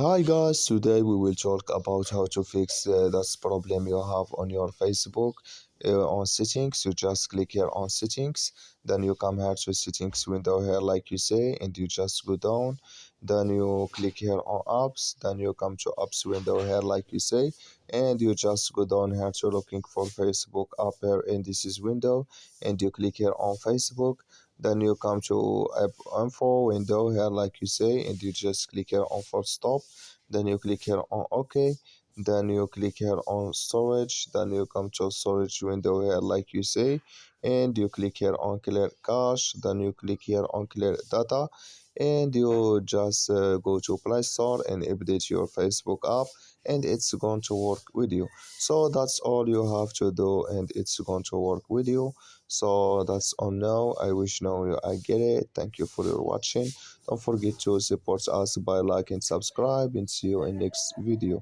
Hi guys, today we will talk about how to fix that problem you have on your Facebook on settings. You just click here on settings, then you come here to settings window here like you say, and you just go down. Then you click here on apps, then you come to apps window here like you say, and you just go down here to looking for Facebook app here in this is window, and you click here on Facebook. Then you come to app info window here like you say, and you just click here on for stop. Then you click here on OK. Then you click here on storage. Then you come to storage window here like you say, and you click here on clear cache. Then you click here on clear data, and you just go to Play Store and update your Facebook app, and it's going to work with you. So that's all you have to do, and it's going to work with you. So that's all now. I wish now I get it. Thank you for your watching. Don't forget to support us by like and subscribe, and see you in next video.